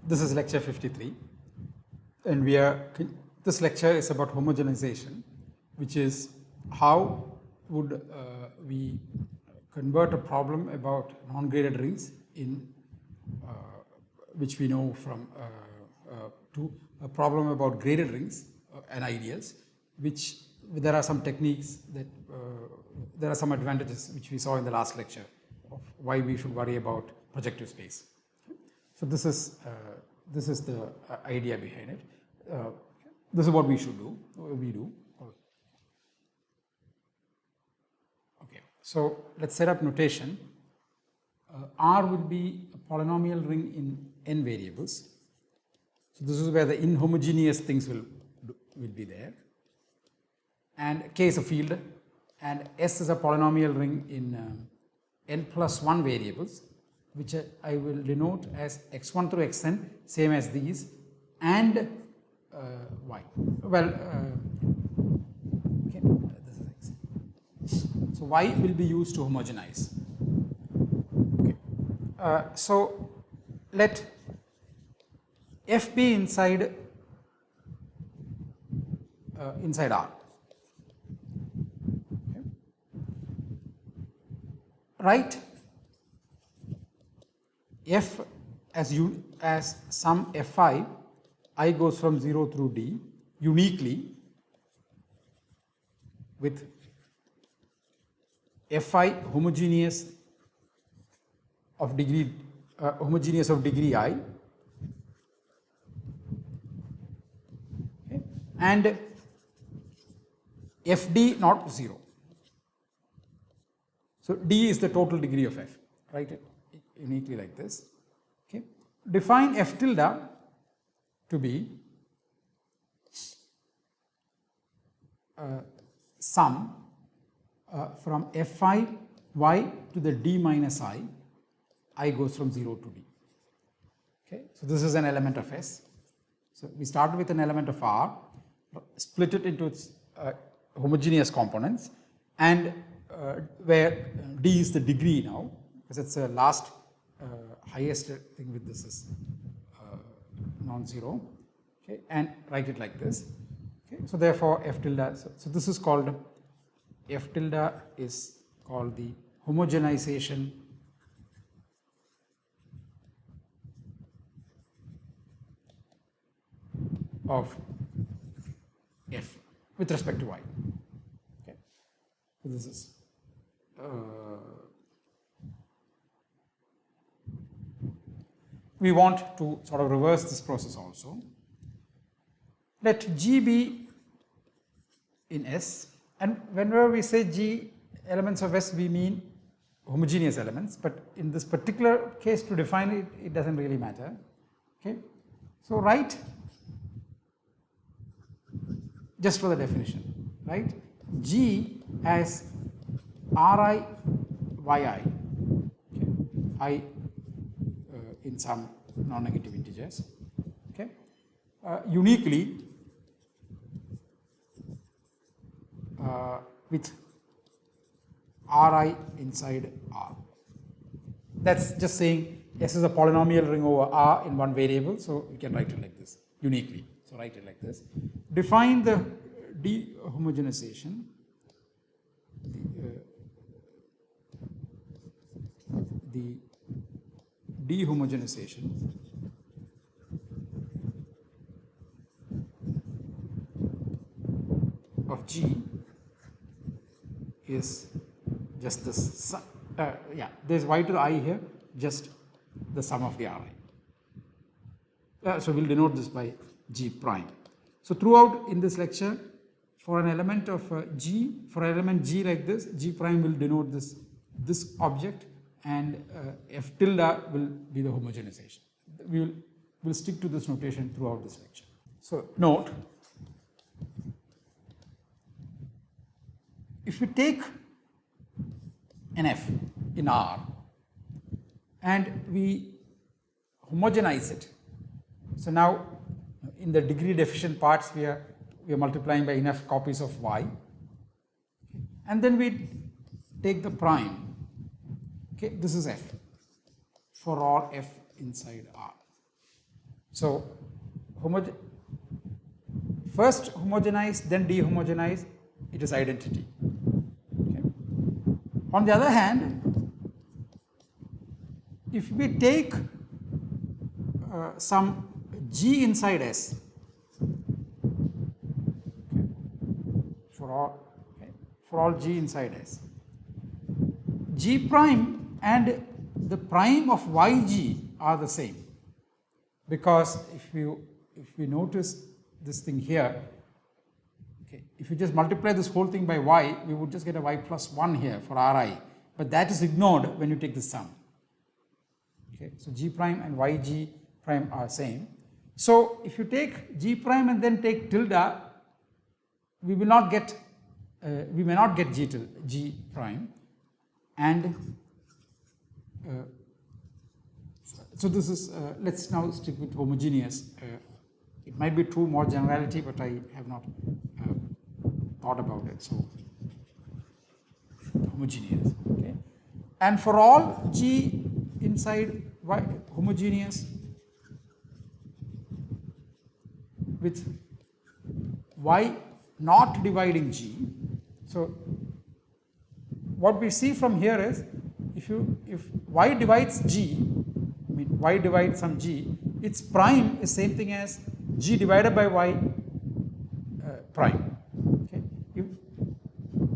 This is lecture 53, and this lecture is about homogenization, which is how would we convert a problem about non-graded rings in which we know from to a problem about graded rings and ideals, which there are some techniques that there are some advantages which we saw in the last lecture of why we should worry about projective space. So this is the idea behind it. This is what we should do. We do. Okay. So let's set up notation. R will be a polynomial ring in n variables. So this is where the inhomogeneous things will be there. And K is a field, and S is a polynomial ring in n plus 1 variables, which I will denote as x1 through xn, same as these, and y. Well, okay, this is x. So y will be used to homogenize. Okay. So let f be inside R. Okay. Write f as some fi, I goes from 0 through d, uniquely with fi homogeneous of degree I, okay, and fd not 0. So d is the total degree of f. Write it uniquely like this. Okay. Define f tilde to be sum from fi y to the d minus I goes from 0 to d. Okay. So this is an element of S. So we start with an element of R, split it into its homogeneous components, and where d is the degree now, because it's the last highest thing with this is non-zero, okay, and write it like this. Okay. So therefore f tilde, so this is called, f tilde is called the homogenization of f with respect to y. Okay. So this is we want to sort of reverse this process also. Let G be in S, and whenever we say G elements of S, we mean homogeneous elements, but in this particular case, to define it, it doesn't really matter. Okay. So write, just for the definition, right, G as Ri Yi, okay, I in some non-negative integers, okay, uniquely with Ri inside R. That's just saying S is a polynomial ring over R in one variable, so we can write it like this, uniquely. So write it like this. Define the dehomogenization, the dehomogenization of G is just this, yeah, there's y to the I here, just the sum of the Ri. So we'll denote this by G prime. So throughout in this lecture, for an element of G, for an element G like this, G prime will denote this object, and f tilde will be the homogenization. We'll stick to this notation throughout this lecture. So note, if we take an f in R and we homogenize it, so now in the degree deficient parts we are multiplying by enough copies of y, and then we take the prime. Okay, this is f for all f inside R. So first homogenize, then dehomogenize, it is identity. Okay. On the other hand, if we take some G inside S, okay, for all G inside S, G prime and the prime of YG are the same, because if we notice this thing here, okay, if you just multiply this whole thing by y, we would just get a y plus 1 here for Ri, but that is ignored when you take the sum. Okay, so G prime and YG prime are same. So if you take G prime and then take tilde, we will not get we may not get G prime, and so this is let's now stick with homogeneous. It might be true more generality, but I have not thought about it. So homogeneous, okay, and for all G inside Y homogeneous with Y not dividing G. So what we see from here is if Y divides G, I mean Y divides some G, its prime is same thing as G divided by Y prime. Okay.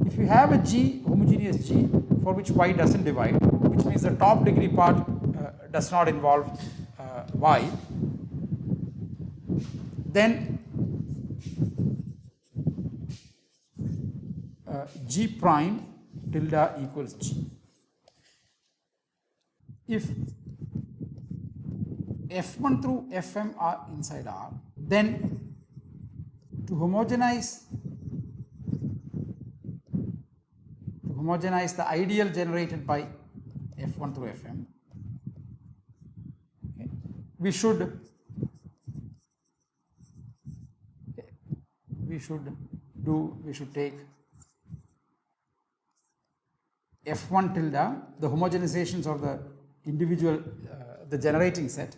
If you have a G, homogeneous G, for which Y doesn't divide, which means the top degree part does not involve Y, then G prime tilde equals G. If F1 through Fm are inside R, then to homogenize the ideal generated by F1 through Fm, okay, we should take F1 tilde, the homogenizations of the individual, the generating set,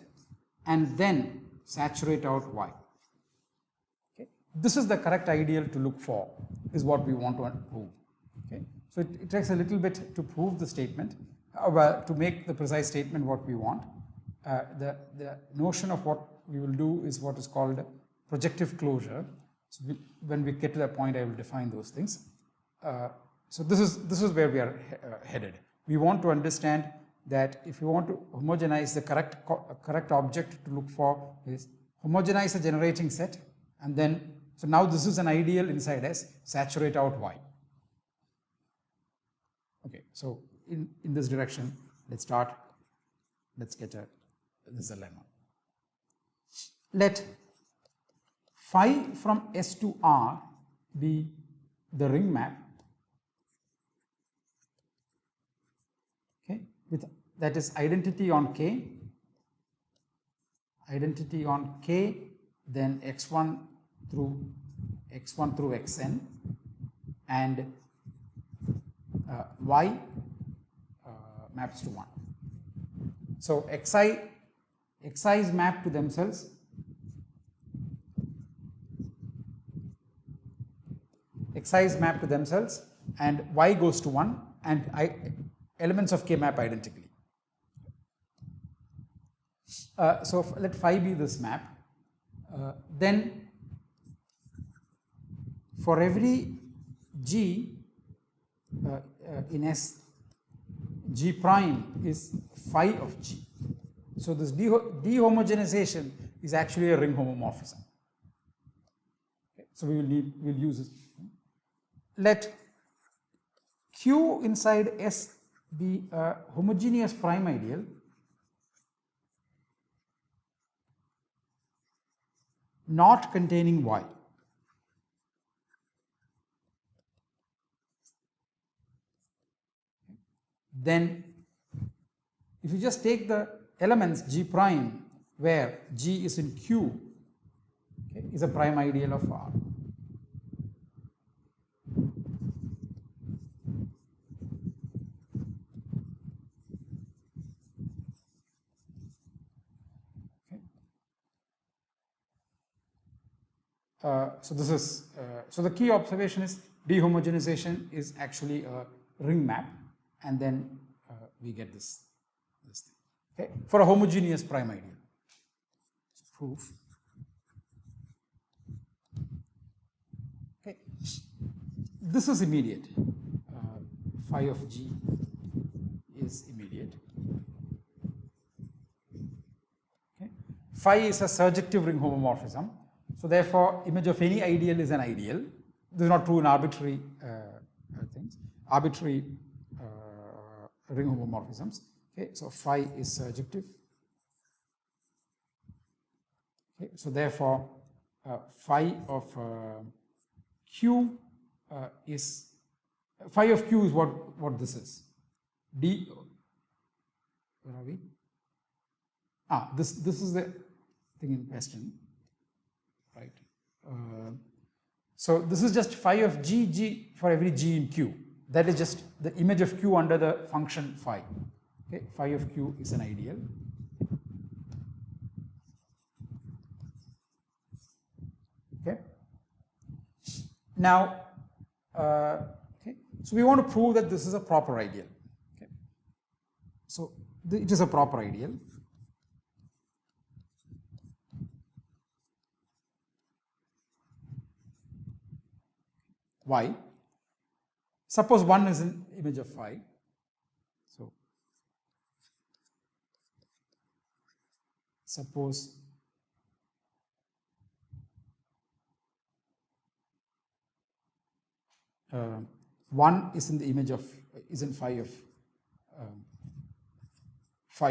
and then saturate out Y. Okay. This is the correct ideal to look for, is what we want to prove. Okay. So it takes a little bit to prove the statement, to make the precise statement what we want. The notion of what we will do is what is called projective closure. So when we get to that point, I will define those things. So this is where we are headed. We want to understand that if you want to homogenize, the correct object to look for is homogenize the generating set, and then, so now this is an ideal inside S, saturate out Y. Okay, so in this direction, let's get this lemma. Let phi from S to R be the ring map, okay, with that is identity on K, then x1 through xn, and y maps to 1. So xi is mapped to themselves. Xi is mapped to themselves, and y goes to 1, and elements of K map identically. So let phi be this map. Then for every G in S, G prime is phi of G. So this dehomogenization is actually a ring homomorphism. Okay, so we'll use it. Let Q inside S be a homogeneous prime ideal not containing Y. Then if you just take the elements G prime where G is in Q, okay, is a prime ideal of R. Okay. So this is, so the key observation is dehomogenization is actually a ring map, and then we get this thing, okay, for a homogeneous prime ideal. So proof. Okay, this is immediate. Phi of G is immediate. Okay. Phi is a surjective ring homomorphism. So therefore, image of any ideal is an ideal. This is not true in arbitrary things, arbitrary ring homomorphisms. Okay, so phi is surjective. Okay, so therefore, phi of Q is phi of Q is what this is. D. Where are we? This is the thing in question, right? So this is just phi of G for every G in Q. That is just the image of Q under the function phi. Okay, phi of Q is an ideal. Okay. Now, okay, so we want to prove that this is a proper ideal. Okay. So it is a proper ideal. Why? Suppose 1 is an image of phi. So suppose uh, 1 is in the image of, is in phi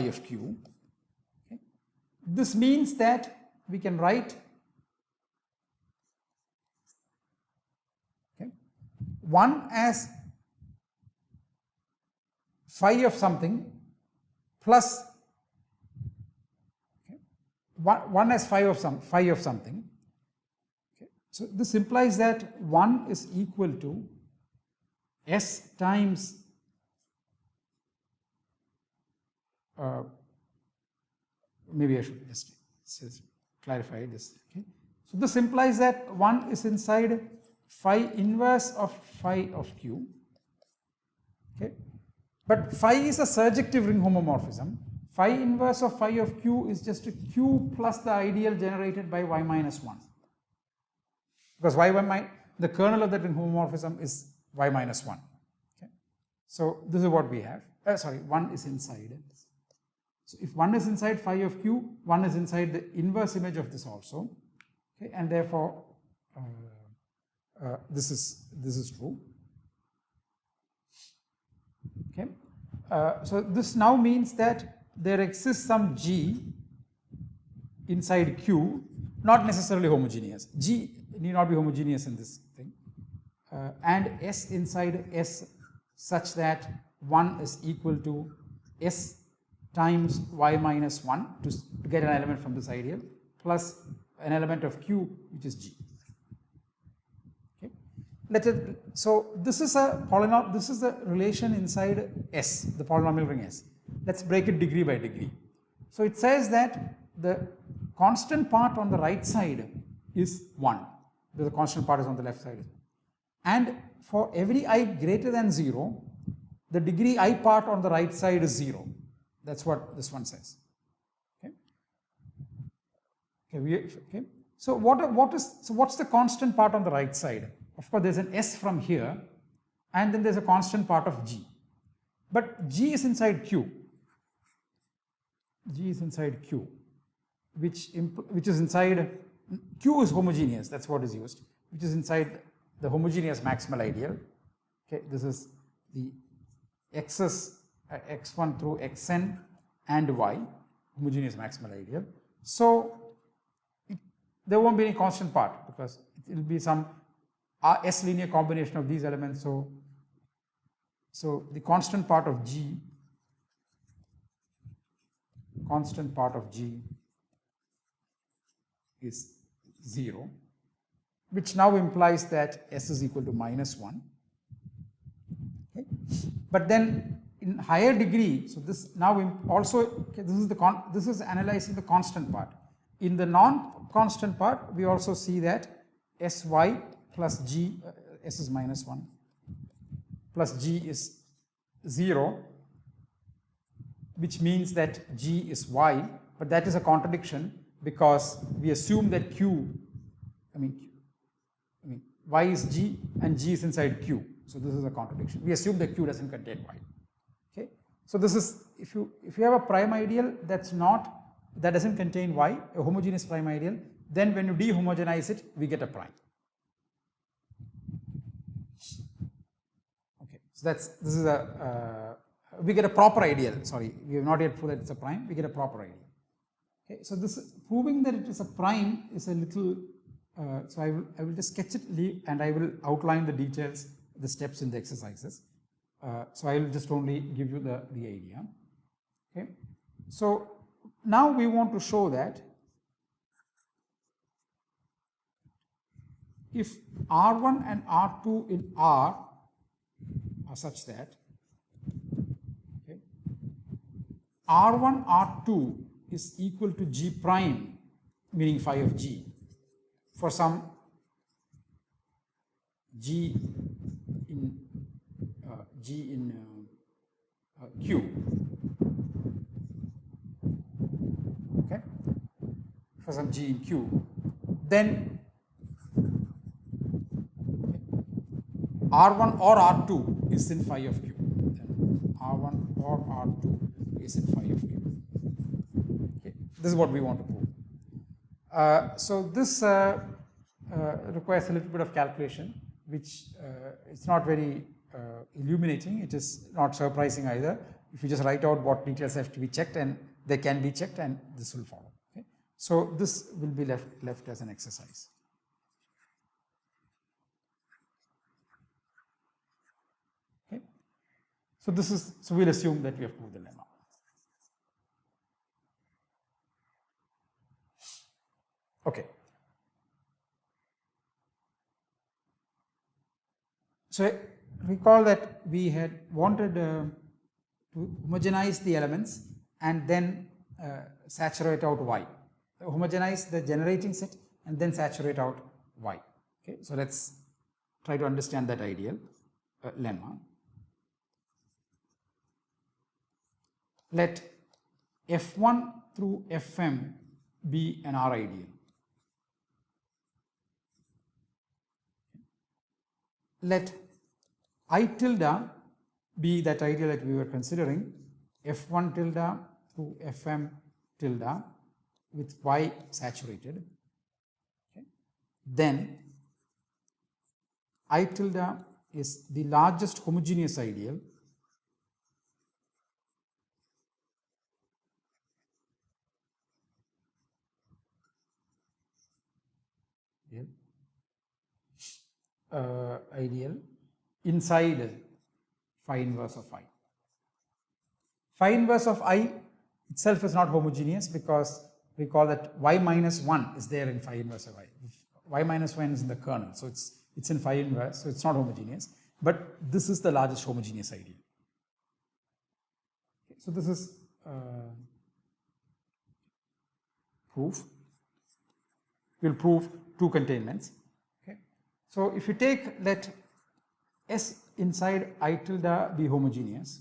of Q. Okay. This means that we can write 1 as phi of something plus 1 as phi of something. Okay. So this implies that 1 is equal to S times maybe I should just clarify this. Okay. So this implies that 1 is inside phi inverse of phi of Q. Okay. But phi is a surjective ring homomorphism. Phi inverse of phi of Q is just a Q plus the ideal generated by y minus 1. Because the kernel of that ring homomorphism is y minus 1. Okay. So this is what we have. 1 is inside. So if 1 is inside phi of Q, 1 is inside the inverse image of this also. Okay. And therefore, this is true. Okay. So this now means that there exists some G inside Q, not necessarily homogeneous. G need not be homogeneous in this thing, and S inside S such that 1 is equal to S times y minus 1 to get an element from this ideal plus an element of Q, which is G. So this is a polynomial. This is the relation inside S, the polynomial ring S. Let's break it degree by degree. So it says that the constant part on the right side is 1. The constant part is on the left side. And for every I greater than 0, the degree I part on the right side is 0. That's what this one says. Okay. Okay. So what's the constant part on the right side? Of course, there's an S from here, and then there's a constant part of G. But G is inside Q. G is inside Q, which is inside, Q is homogeneous, that's what is used, which is inside the homogeneous maximal ideal. Okay, this is the x's, x1 through xn and y, homogeneous maximal ideal. So there won't be any constant part because it will be some S linear combination of these elements. So the constant part of G is 0, which now implies that S is equal to minus 1. Okay. But then in higher degree, so this now also, okay, this is analyzing the constant part. In the non-constant part, we also see that sy plus g, s is minus 1, plus g is 0, which means that g is y, but that is a contradiction because we assume that y is g and g is inside q. So this is a contradiction. We assume that q doesn't contain y. Okay. So this is, if you have a prime ideal that doesn't contain y, a homogeneous prime ideal, then when you dehomogenize it, we get a prime. Okay. So we get a proper ideal. Sorry, we have not yet proved that it's a prime. We get a proper ideal. Okay. So this proving that it is a prime is a little. So I will just sketch it and I will outline the details, the steps in the exercises. So I will just only give you the idea. Okay. So now we want to show that if R1 and R2 in R are such that R1 R2 is equal to G prime, meaning phi of G, for some G in Q. Okay, for some G in Q, then R1 or R2 is in phi of Q. Then R1 or R2 is in phi of Q. Okay. This is what we want to prove. So this requires a little bit of calculation, which it's not very illuminating. It is not surprising either. If you just write out what details have to be checked, and they can be checked, and this will follow. Okay. So this will be left as an exercise. Okay. So we'll assume that we have proved the lemma. Okay. So recall that we had wanted to homogenize the elements and then saturate out y. Homogenize the generating set and then saturate out y. Okay, so let's try to understand that ideal lemma. Let F1 through Fm be an R ideal. Let I tilde be that ideal that we were considering, F1 tilde through Fm tilde with y saturated. Okay. Then I tilde is the largest homogeneous ideal ideal inside phi inverse of I. Phi inverse of I itself is not homogeneous because recall that y minus 1 is there in phi inverse of I. Y minus 1 is in the kernel, so it's in phi inverse, so it's not homogeneous. But this is the largest homogeneous ideal. Okay, so this is proof. We'll prove two containments. Okay. So if you let S inside I tilde be homogeneous.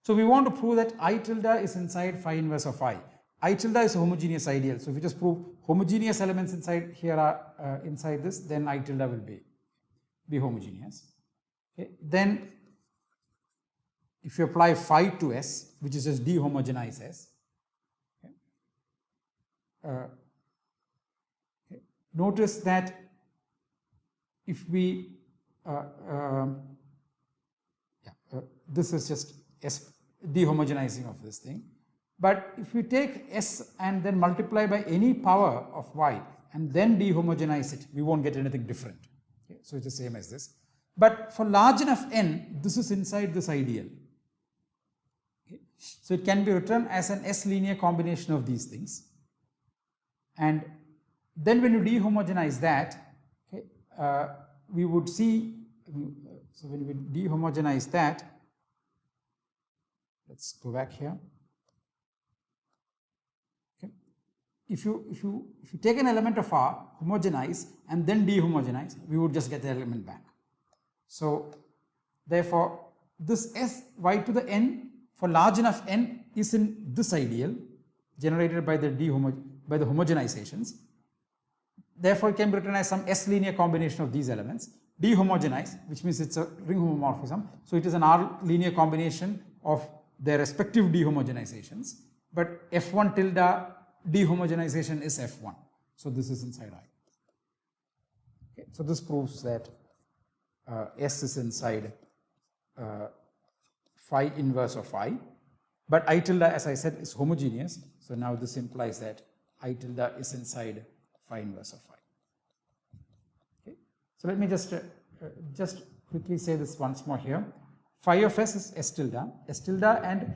So we want to prove that I tilde is inside phi inverse of I. I tilde is a homogeneous ideal. So if you just prove homogeneous elements inside here are inside this, then I tilde will be homogeneous. Okay. Then if you apply phi to S, which is just dehomogenize S, okay, notice that if we this is just S dehomogenizing of this thing, but if we take S and then multiply by any power of y and then dehomogenize it, we won't get anything different. Okay, so it's the same as this. But for large enough n, this is inside this ideal. Okay, so it can be written as an S linear combination of these things. And then when you dehomogenize that, okay, we would see, so when we dehomogenize that, let's go back here. Okay. if you take an element of R, homogenize and then dehomogenize, we would just get the element back. So therefore, this S y to the n for large enough n is in this ideal generated by the homogenizations. Therefore, it can be written as some S linear combination of these elements. Dehomogenize, which means it's a ring homomorphism. So it is an R linear combination of their respective dehomogenizations. But F1 tilde dehomogenization is F1. So this is inside I. Okay. So this proves that S is inside phi inverse of I. But I tilde, as I said, is homogeneous. So now this implies that I tilde is inside phi inverse of I. Okay. So let me just quickly say this once more here. Phi of S is S tilde and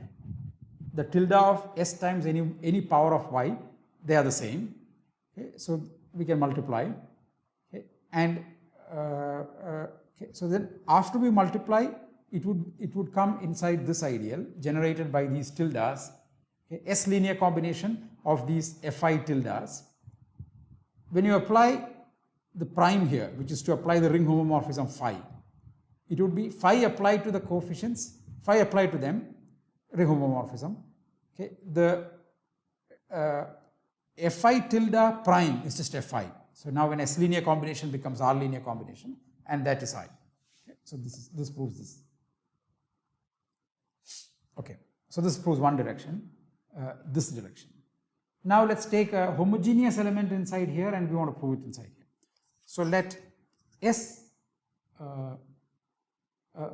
the tilde of S times any power of Y, they are the same. Okay. So we can multiply. Okay. And okay. So then after we multiply, it would come inside this ideal generated by these tildes, okay, S linear combination of these Fi tildes. When you apply the prime here, which is to apply the ring homomorphism phi, it would be phi applied to the coefficients, phi applied to them, ring homomorphism. Okay, the Fi tilde prime is just Fi. So now an S linear combination becomes R linear combination, and that is I. Okay, so this proves this. Okay, so this proves one direction, this direction. Now let's take a homogeneous element inside here and we want to prove it inside here. So let S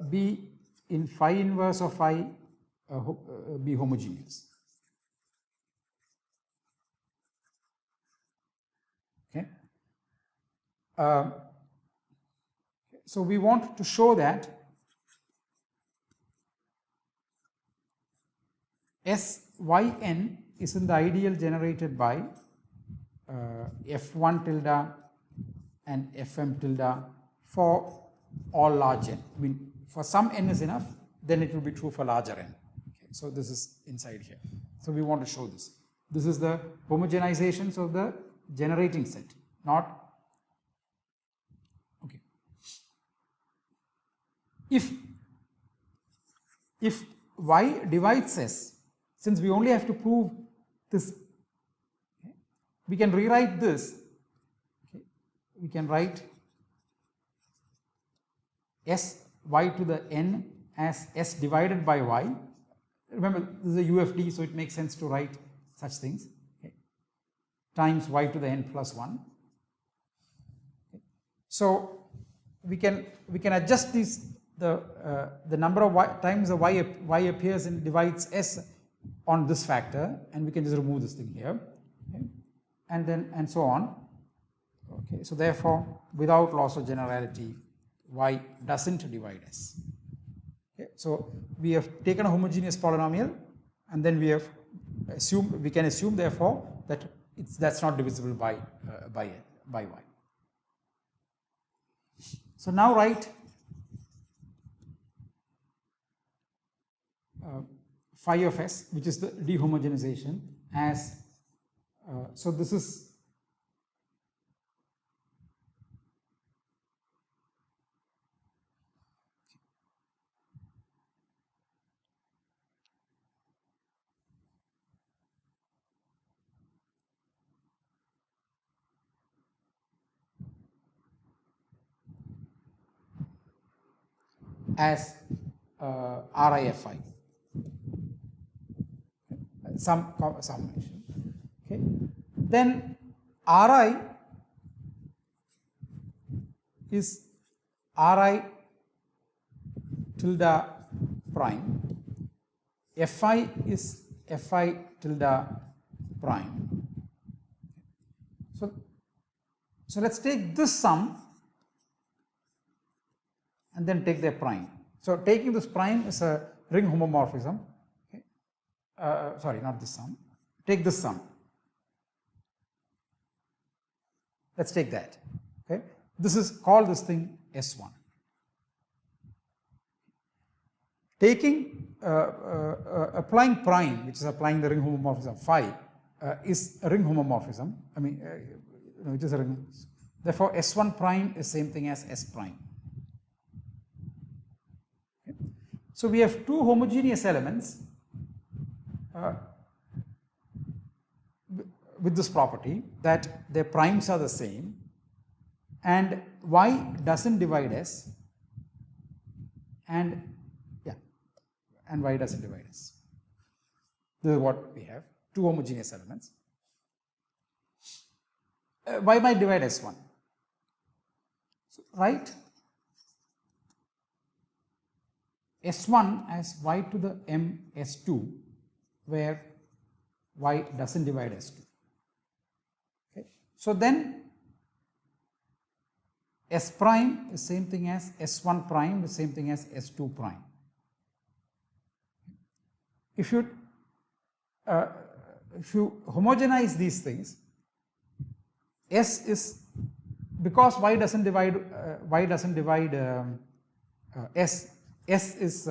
be in phi inverse of I be homogeneous. Okay. So we want to show that Syn is in the ideal generated by F1 tilde and Fm tilde for all large n. I mean, for some n is enough, then it will be true for larger n. Okay, so this is inside here. So we want to show this. This is the homogenizations of the generating set, not okay. If Y divides S, since we only have to prove this, okay, we can rewrite this. Okay, we can write S y to the n as S divided by Y. Remember, this is a UFD, so it makes sense to write such things. Okay, times y to the n plus 1. Okay. So we can adjust these, the number of times the y appears and divides S on this factor, and we can just remove this thing here, okay, and so on. Okay, so therefore, without loss of generality, Y doesn't divide S. Okay, so we have taken a homogeneous polynomial, and then we can assume therefore that that's not divisible by Y. So now write phi of S, which is the dehomogenization, as so this is as RIFI. Some summation. Okay. Then Ri is Ri tilde prime. Fi is Fi tilde prime. So let's take this sum and then take their prime. So taking this prime is a ring homomorphism. Sorry, not this sum. Take this sum. Let's take that. Okay, this is call this thing S1. Taking applying prime, which is applying the ring homomorphism phi, is a ring homomorphism. I mean, it is a ring. Therefore, S1 prime is same thing as S prime. Okay. So we have two homogeneous elements with this property that their primes are the same, and Y doesn't divide S, and Y doesn't divide S. This is what we have, two homogeneous elements. Y might divide S1. So write S1 as Y to the M S2, where Y doesn't divide S2. Okay. So then S prime is same thing as S1 prime is same thing as S2 prime. If you homogenize these things, S is, because Y doesn't divide S. S is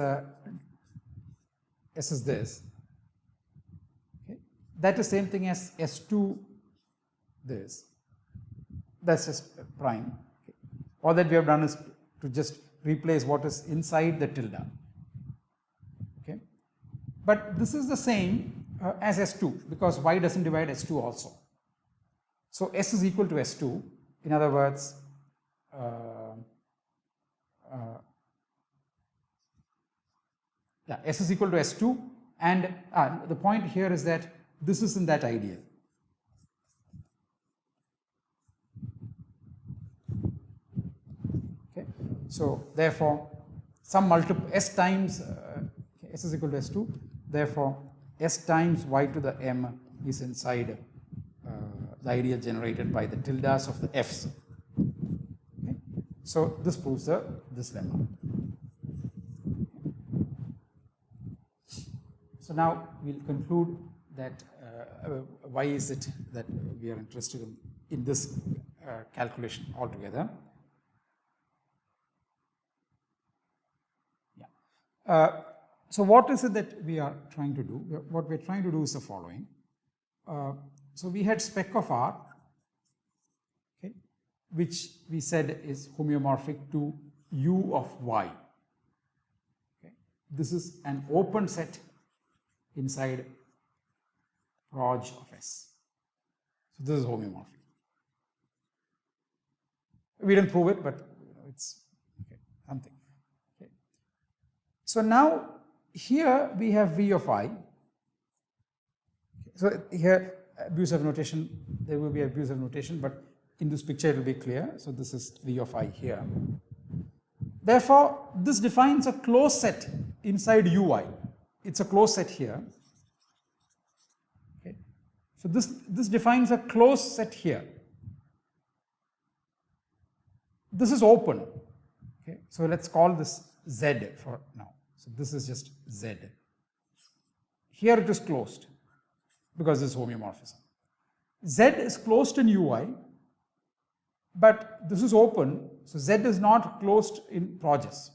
this. Okay. That is same thing as S2 this. That's just prime. Okay. All that we have done is to just replace what is inside the tilde. Okay. But this is the same as S2, because Y doesn't divide S2 also. So S is equal to S2. In other words, S is equal to S2, and the point here is that this is in that ideal. Okay. So therefore, some multiple S times S is equal to S2. Therefore, S times Y to the M is inside the ideal generated by the tildes of the F's. Okay. So this proves this lemma. So now we'll conclude that why is it that we are interested in this calculation altogether. Yeah. So what is it that we are trying to do? What we're trying to do is the following. So we had spec of R, okay, which we said is homeomorphic to U of Y. Okay. This is an open set inside proj of S. So this is homeomorphic. We didn't prove it, but it's okay, something. Okay. So now here we have V of I. So here abusive notation, there will be abusive notation, but in this picture it will be clear. So this is V of I here. Therefore, this defines a closed set inside UI. It's a closed set here. Okay. So this defines a closed set here. This is open. Okay. So let's call this Z for now. So this is just Z. Here it is closed because this is homeomorphism. Z is closed in UI, but this is open, so Z is not closed in projes.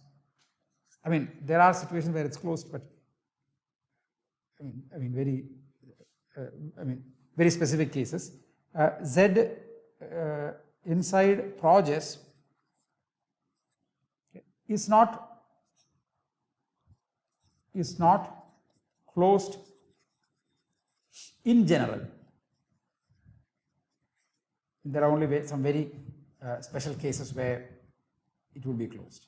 I mean, there are situations where it's closed, but very specific cases. Z inside projes is not closed in general. There are only some very special cases where it will be closed.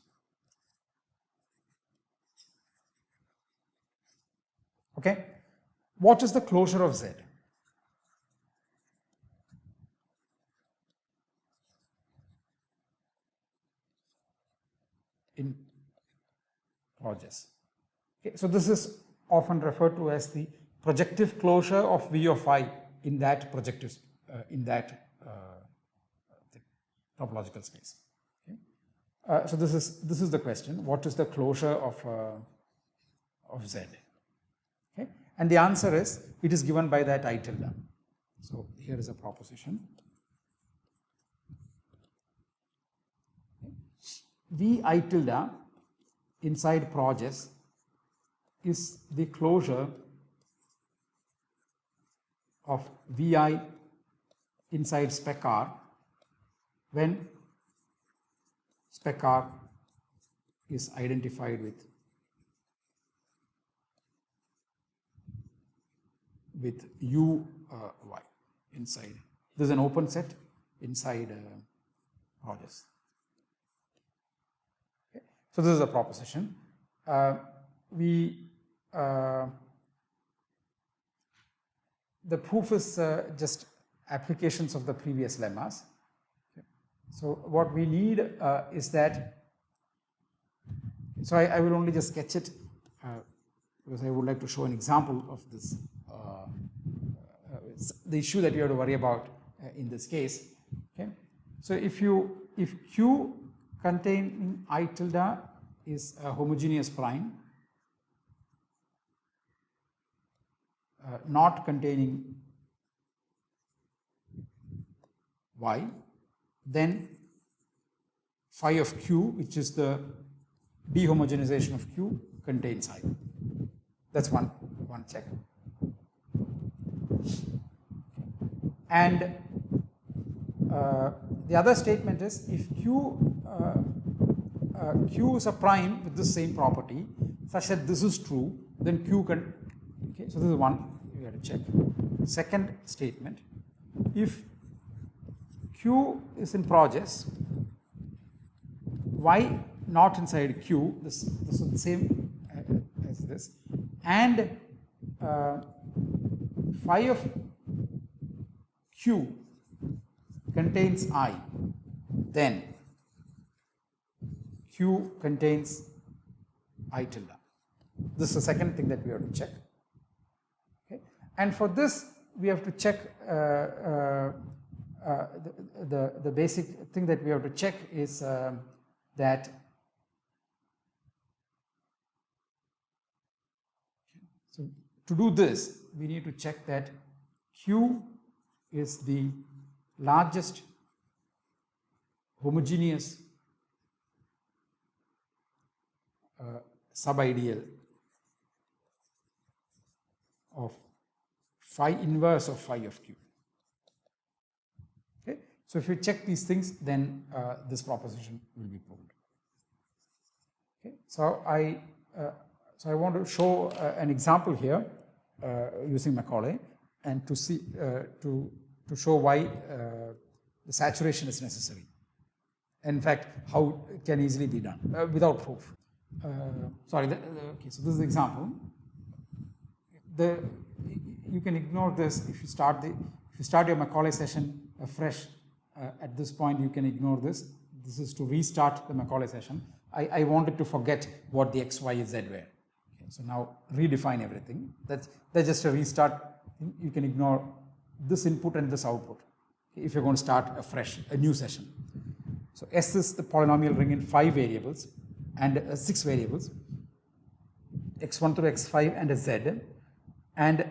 Okay. What is the closure of Z? In projes. Okay. So this is often referred to as the projective closure of V of I in that projective topological space. Okay. So this is the question: what is the closure of Z? Okay. And the answer is it is given by that I tilde. So here is a proposition. Okay. V I tilde inside projes is the closure of Vi inside spec R when spec R is identified with U Y inside. This is an open set inside Rogers. Okay. So this is a proposition. The proof is just applications of the previous lemmas. Okay. So what we need is that, so I will only just sketch it because I would like to show an example of this, the issue that you have to worry about in this case. Okay. So if Q containing I tilde is a homogeneous prime, not containing Y, then phi of Q, which is the dehomogenization of Q, contains I. That's one check. And the other statement is if Q is a prime with the same property such that this is true, then Q can, okay, so this is one we have to check. Second statement, if Q is in Progess, Y not inside Q, this is the same as this, and phi of Q contains I, then Q contains I tilde. This is the second thing that we have to check. Okay. And for this, we have to check the basic thing that we have to check is that so to do this, we need to check that Q is the largest homogeneous subideal of phi inverse of phi of Q. Okay. So if you check these things, then this proposition will be proved. Okay. So I want to show an example here using Macaulay, and to see to show why the saturation is necessary. In fact, how it can easily be done without proof. Okay, so this is the example. You can ignore this if you start your Macaulay session afresh. At this point, you can ignore this. This is to restart the Macaulay session. I wanted to forget what the x, y, and z were. Okay, so now redefine everything. That's just a restart. You can ignore this input and this output, okay, if you're going to start a new session. So S is the polynomial ring in 5 variables and 6 variables, x1 through x5 and a z. And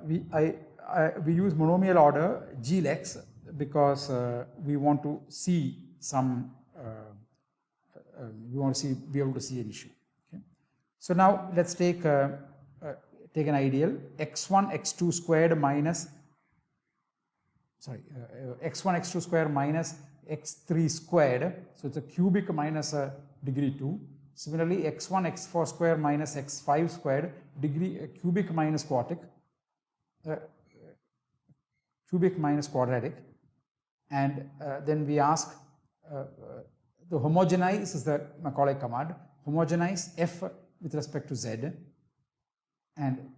we use monomial order Glex because we want to see some, be able to see an issue. Okay. So now let's take an ideal x1 x2 squared minus x1 x2 squared minus x3 squared, so it's a cubic minus a degree 2. Similarly, x1 x4 squared minus x5 squared, degree cubic minus quartic, cubic minus quadratic. And then we ask the homogenize is the Macaulay command, homogenize f with respect to z. And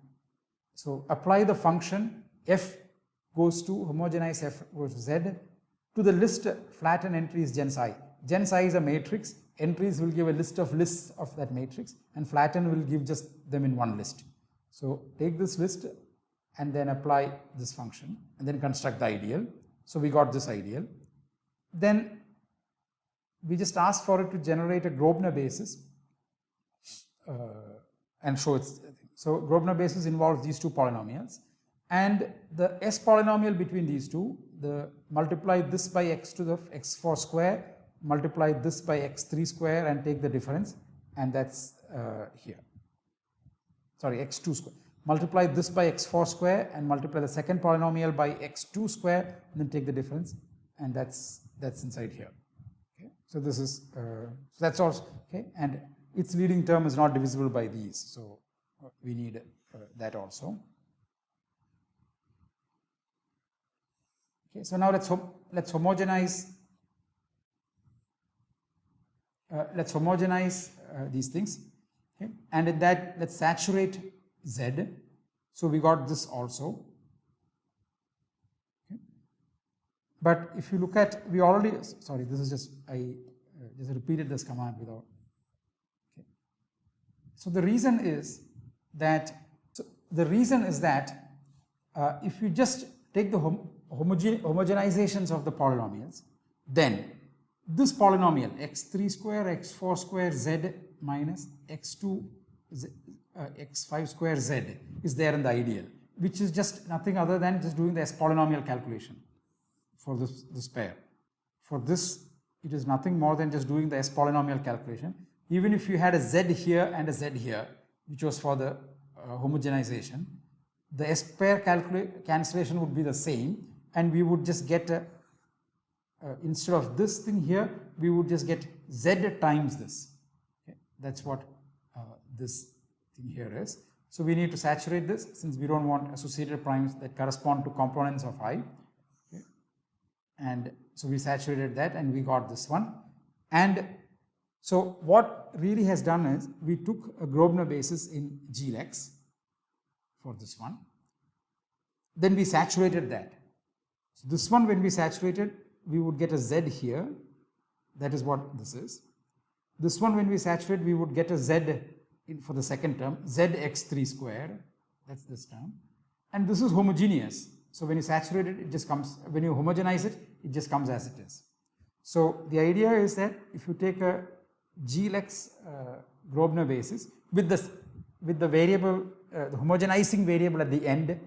so apply the function f goes to homogenize f goes to z to the list flatten entries gens I. Gens I is a matrix. Entries will give a list of lists of that matrix, and flatten will give just them in one list. So take this list and then apply this function and then construct the ideal. So we got this ideal. Then we just ask for it to generate a Grosvenor basis and show its. So Grosvenor basis involves these two polynomials, and the S polynomial between these two, multiply this by x to the x4 square, multiply this by x3 square and take the difference, and that's here. Sorry, x2 square. multiply this by x4 square and multiply the second polynomial by x2 square, and then take the difference, and that's inside here. Okay, so this is that's also okay, and its leading term is not divisible by these, so we need that also. Okay, so now let's homogenize. Let's homogenize these things, okay? And in that, let's saturate Z. So we got this also. Okay? But if you look at, we already, sorry, this is just, I just repeated this command without. Okay. So the reason is that, if you just take the homogenizations of the polynomials, then this polynomial x3 square, x4 square, z minus x2, x5 square, z is there in the ideal, which is just nothing other than just doing the S polynomial calculation for this pair. For this, it is nothing more than just doing the S polynomial calculation. Even if you had a z here and a z here, which was for the homogenization, the S pair cancellation would be the same, and we would just get a instead of this thing here, we would just get z times this. Okay? That's what this thing here is. So we need to saturate this, since we don't want associated primes that correspond to components of I. Okay? And so we saturated that, and we got this one. And so what really has done is, we took a Grobner basis in G-Lex for this one. Then we saturated that. So this one, when we saturated, we would get a z here. That is what this is. This one, when we saturate, we would get a z for the second term, zx3 squared. That's this term. And this is homogeneous. So when you saturate it, it just comes, when you homogenize it, it just comes as it is. So the idea is that if you take a G-Lex Grobner basis with the variable, the homogenizing variable at the end,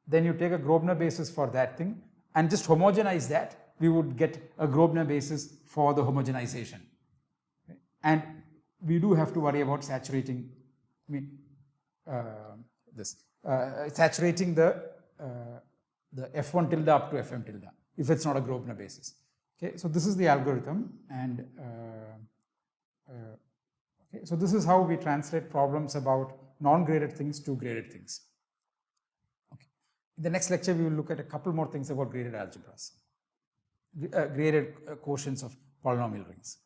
then you take a Grobner basis for that thing and just homogenize that, we would get a Grobner basis for the homogenization. Okay? And we do have to worry about saturating, saturating the f1 tilde up to fm tilde if it's not a Grobner basis. Okay, so this is the algorithm, and okay, so this is how we translate problems about non-graded things to graded things. Okay. In the next lecture, we will look at a couple more things about graded algebras, graded quotients of polynomial rings.